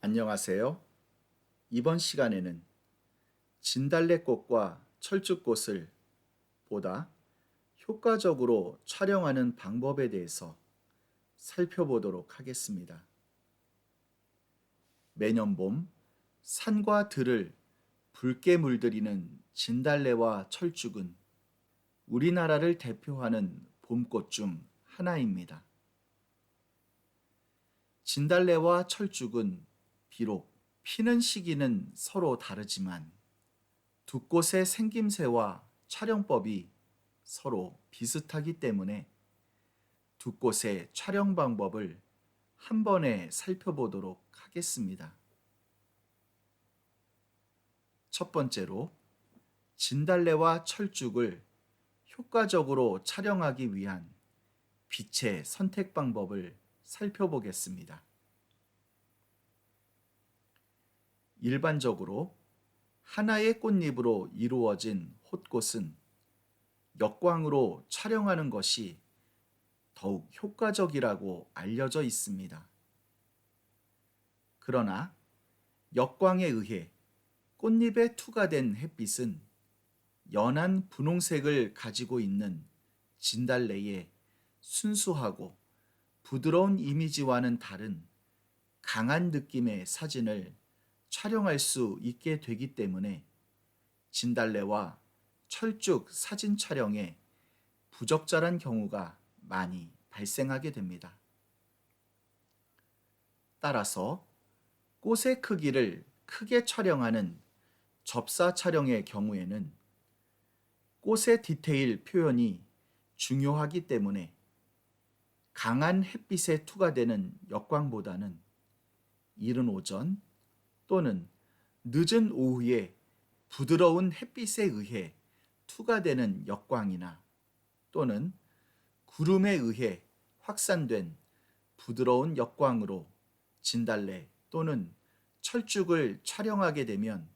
안녕하세요. 이번 시간에는 진달래꽃과 철쭉꽃을 보다 효과적으로 촬영하는 방법에 대해서 살펴보도록 하겠습니다. 매년 봄 산과 들을 붉게 물들이는 진달래와 철쭉은 우리나라를 대표하는 봄꽃 중 하나입니다. 진달래와 철쭉은 비록 피는 시기는 서로 다르지만 두 꽃의 생김새와 촬영법이 서로 비슷하기 때문에 두 꽃의 촬영 방법을 한 번에 살펴보도록 하겠습니다. 첫 번째로 진달래와 철쭉을 효과적으로 촬영하기 위한 빛의 선택 방법을 살펴보겠습니다. 일반적으로 하나의 꽃잎으로 이루어진 홑꽃은 역광으로 촬영하는 것이 더욱 효과적이라고 알려져 있습니다. 그러나 역광에 의해 꽃잎에 투과된 햇빛은 연한 분홍색을 가지고 있는 진달래의 순수하고 부드러운 이미지와는 다른 강한 느낌의 사진을 촬영할 수 있게 되기 때문에 진달래와 철쭉 사진 촬영에 부적절한 경우가 많이 발생하게 됩니다. 따라서 꽃의 크기를 크게 촬영하는 접사 촬영의 경우에는 꽃의 디테일 표현이 중요하기 때문에 강한 햇빛에 투과되는 역광보다는 이른 오전 또는 늦은 오후에 부드러운 햇빛에 의해 투과되는 역광이나 또는 구름에 의해 확산된 부드러운 역광으로 진달래 또는 철쭉을 촬영하게 되면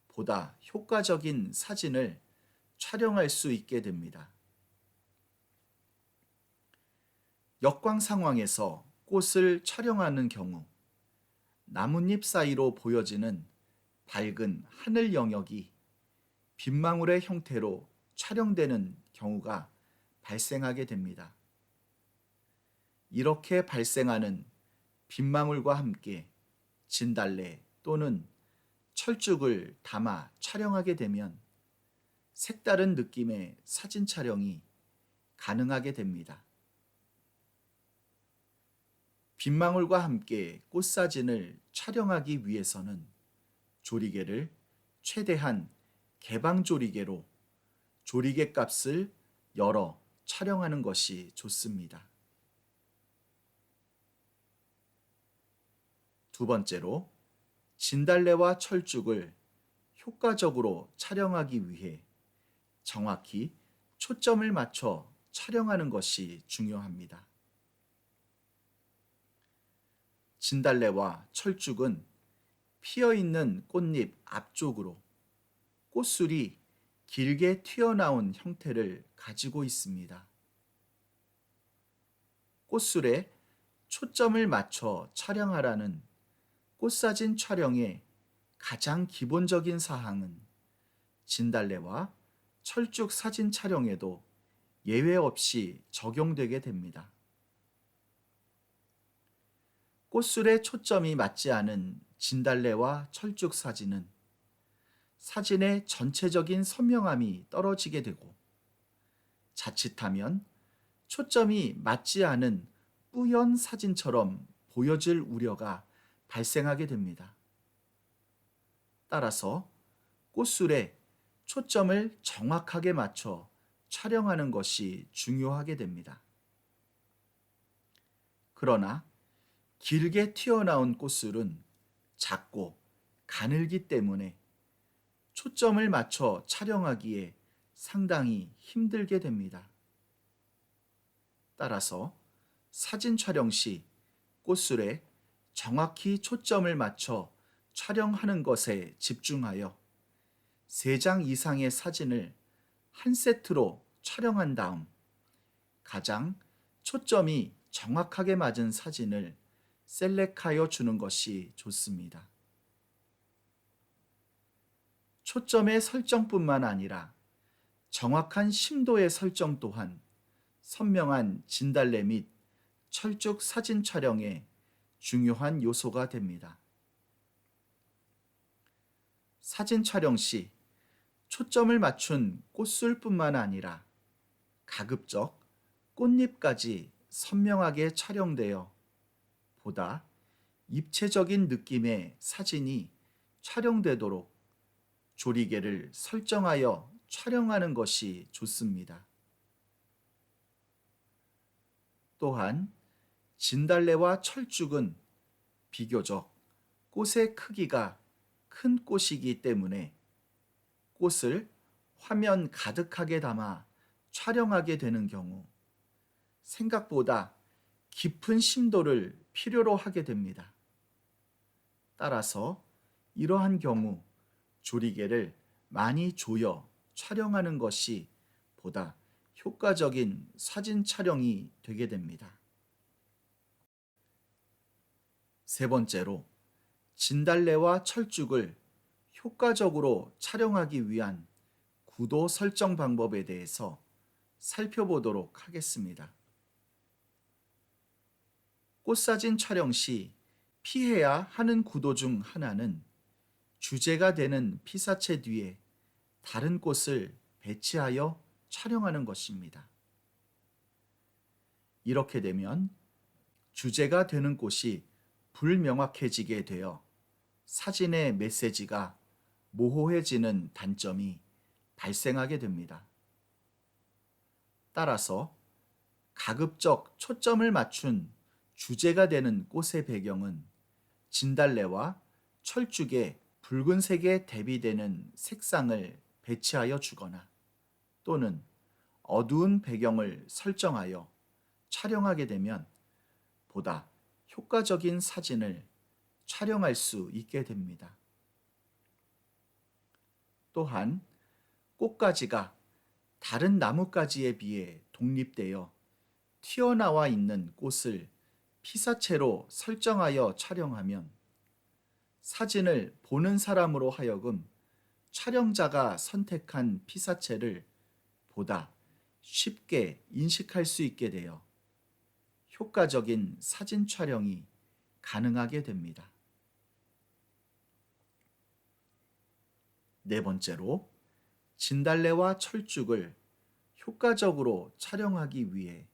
보다 효과적인 사진을 촬영할 수 있게 됩니다. 역광 상황에서 꽃을 촬영하는 경우 나뭇잎 사이로 보여지는 밝은 하늘 영역이 빗망울의 형태로 촬영되는 경우가 발생하게 됩니다. 이렇게 발생하는 빗망울과 함께 진달래 또는 철쭉을 담아 촬영하게 되면 색다른 느낌의 사진 촬영이 가능하게 됩니다. 빗망울과 함께 꽃사진을 촬영하기 위해서는 조리개를 최대한 개방 조리개로 조리개 값을 열어 촬영하는 것이 좋습니다. 두 번째로 진달래와 철쭉을 효과적으로 촬영하기 위해 정확히 초점을 맞춰 촬영하는 것이 중요합니다. 진달래와 철쭉은 피어있는 꽃잎 앞쪽으로 꽃술이 길게 튀어나온 형태를 가지고 있습니다. 꽃술에 초점을 맞춰 촬영하라는 꽃사진 촬영의 가장 기본적인 사항은 진달래와 철쭉 사진 촬영에도 예외 없이 적용되게 됩니다. 꽃술에 초점이 맞지 않은 진달래와 철쭉 사진은 사진의 전체적인 선명함이 떨어지게 되고 자칫하면 초점이 맞지 않은 뿌연 사진처럼 보여질 우려가 발생하게 됩니다. 따라서 꽃술에 초점을 정확하게 맞춰 촬영하는 것이 중요하게 됩니다. 그러나 길게 튀어나온 꽃술은 작고 가늘기 때문에 초점을 맞춰 촬영하기에 상당히 힘들게 됩니다. 따라서 사진 촬영 시 꽃술에 정확히 초점을 맞춰 촬영하는 것에 집중하여 3장 이상의 사진을 한 세트로 촬영한 다음 가장 초점이 정확하게 맞은 사진을 셀렉하여 주는 것이 좋습니다. 초점의 설정뿐만 아니라 정확한 심도의 설정 또한 선명한 진달래 및 철쭉 사진 촬영에 중요한 요소가 됩니다. 사진 촬영 시 초점을 맞춘 꽃술뿐만 아니라 가급적 꽃잎까지 선명하게 촬영되어 보다 입체적인 느낌의 사진이 촬영되도록 조리개를 설정하여 촬영하는 것이 좋습니다. 또한 진달래와 철쭉은 비교적 꽃의 크기가 큰 꽃이기 때문에 꽃을 화면 가득하게 담아 촬영하게 되는 경우 생각보다 깊은 심도를 필요로 하게 됩니다. 따라서 이러한 경우 조리개를 많이 조여 촬영하는 것이 보다 효과적인 사진 촬영이 되게 됩니다. 세 번째로, 진달래와 철쭉을 효과적으로 촬영하기 위한 구도 설정 방법에 대해서 살펴보도록 하겠습니다. 꽃사진 촬영 시 피해야 하는 구도 중 하나는 주제가 되는 피사체 뒤에 다른 꽃을 배치하여 촬영하는 것입니다. 이렇게 되면 주제가 되는 꽃이 불명확해지게 되어 사진의 메시지가 모호해지는 단점이 발생하게 됩니다. 따라서 가급적 초점을 맞춘 주제가 되는 꽃의 배경은 진달래와 철쭉의 붉은색에 대비되는 색상을 배치하여 주거나 또는 어두운 배경을 설정하여 촬영하게 되면 보다 효과적인 사진을 촬영할 수 있게 됩니다. 또한 꽃가지가 다른 나뭇가지에 비해 독립되어 튀어나와 있는 꽃을 피사체로 설정하여 촬영하면 사진을 보는 사람으로 하여금 촬영자가 선택한 피사체를 보다 쉽게 인식할 수 있게 되어 효과적인 사진 촬영이 가능하게 됩니다. 네 번째로, 진달래와 철쭉을 효과적으로 촬영하기 위해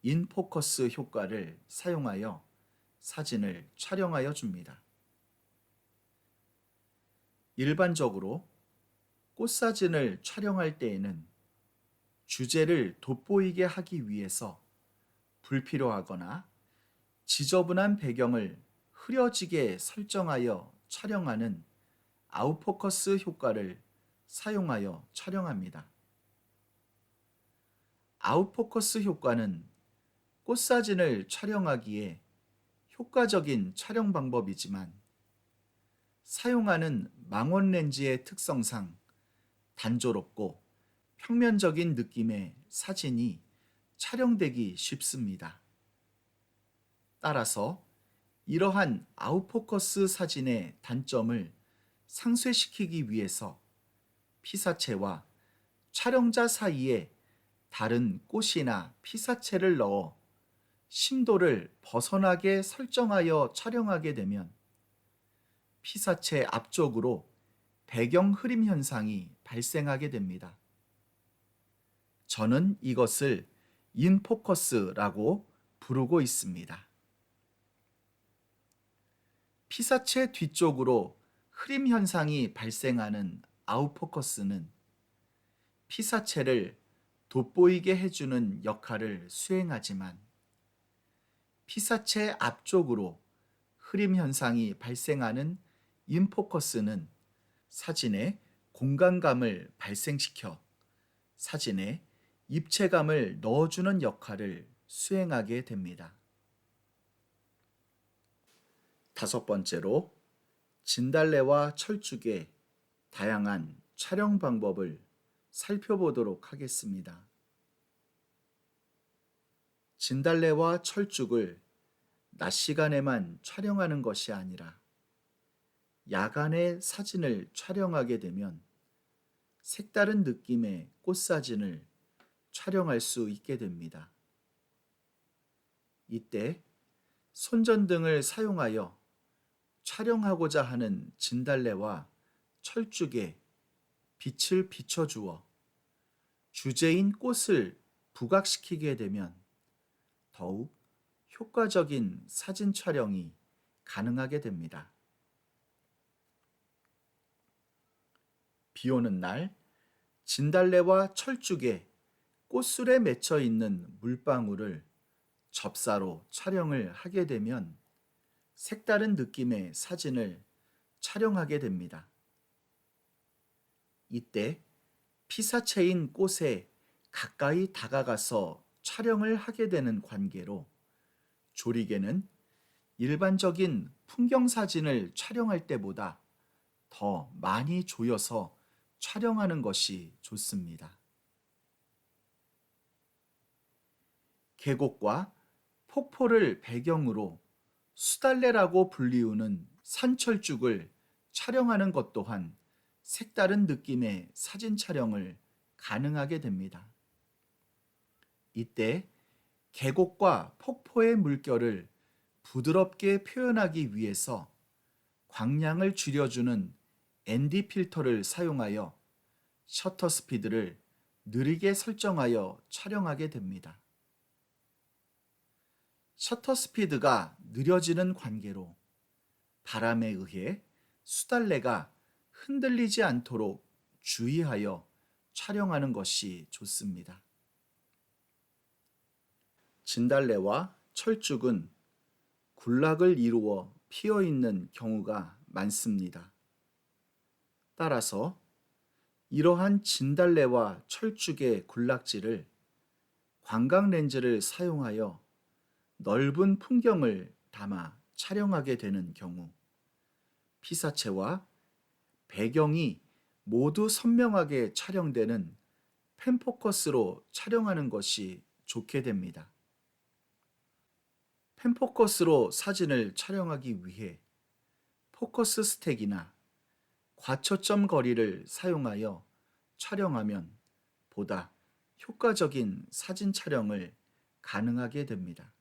인포커스 효과를 사용하여 사진을 촬영하여 줍니다. 일반적으로 꽃사진을 촬영할 때에는 주제를 돋보이게 하기 위해서 불필요하거나 지저분한 배경을 흐려지게 설정하여 촬영하는 아웃포커스 효과를 사용하여 촬영합니다. 아웃포커스 효과는 꽃사진을 촬영하기에 효과적인 촬영 방법이지만 사용하는 망원 렌즈의 특성상 단조롭고 평면적인 느낌의 사진이 촬영되기 쉽습니다. 따라서 이러한 아웃포커스 사진의 단점을 상쇄시키기 위해서 피사체와 촬영자 사이에 다른 꽃이나 피사체를 넣어 심도를 벗어나게 설정하여 촬영하게 되면 피사체 앞쪽으로 배경 흐림 현상이 발생하게 됩니다. 저는 이것을 인포커스라고 부르고 있습니다. 피사체 뒤쪽으로 흐림 현상이 발생하는 아웃포커스는 피사체를 돋보이게 해주는 역할을 수행하지만 피사체 앞쪽으로 흐림 현상이 발생하는 인포커스는 사진에 공간감을 발생시켜 사진에 입체감을 넣어주는 역할을 수행하게 됩니다. 다섯 번째로, 진달래와 철쭉의 다양한 촬영 방법을 살펴보도록 하겠습니다. 진달래와 철쭉을 낮 시간에만 촬영하는 것이 아니라 야간에 사진을 촬영하게 되면 색다른 느낌의 꽃사진을 촬영할 수 있게 됩니다. 이때 손전등을 사용하여 촬영하고자 하는 진달래와 철쭉에 빛을 비춰주어 주제인 꽃을 부각시키게 되면 더욱 효과적인 사진 촬영이 가능하게 됩니다. 비 오는 날 진달래와 철쭉에 꽃술에 맺혀 있는 물방울을 접사로 촬영을 하게 되면 색다른 느낌의 사진을 촬영하게 됩니다. 이때 피사체인 꽃에 가까이 다가가서 촬영을 하게 되는 관계로 조리개는 일반적인 풍경 사진을 촬영할 때보다 더 많이 조여서 촬영하는 것이 좋습니다. 계곡과 폭포를 배경으로 수달래라고 불리우는 산철쭉을 촬영하는 것 또한 색다른 느낌의 사진 촬영을 가능하게 됩니다. 이때 계곡과 폭포의 물결을 부드럽게 표현하기 위해서 광량을 줄여주는 ND 필터를 사용하여 셔터 스피드를 느리게 설정하여 촬영하게 됩니다. 셔터 스피드가 느려지는 관계로 바람에 의해 수달래가 흔들리지 않도록 주의하여 촬영하는 것이 좋습니다. 진달래와 철쭉은 군락을 이루어 피어 있는 경우가 많습니다. 따라서 이러한 진달래와 철쭉의 군락지를 광각 렌즈를 사용하여 넓은 풍경을 담아 촬영하게 되는 경우 피사체와 배경이 모두 선명하게 촬영되는 펜포커스로 촬영하는 것이 좋게 됩니다. 펜포커스로 사진을 촬영하기 위해 포커스 스택이나 과초점 거리를 사용하여 촬영하면 보다 효과적인 사진 촬영을 가능하게 됩니다.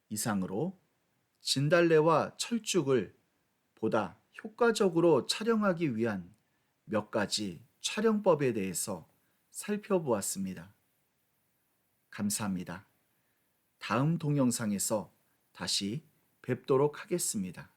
이상으로 진달래와 철쭉을 보다 효과적으로 촬영하기 위한 몇 가지 촬영법에 대해서 살펴보았습니다. 감사합니다. 다음 동영상에서 다시 뵙도록 하겠습니다.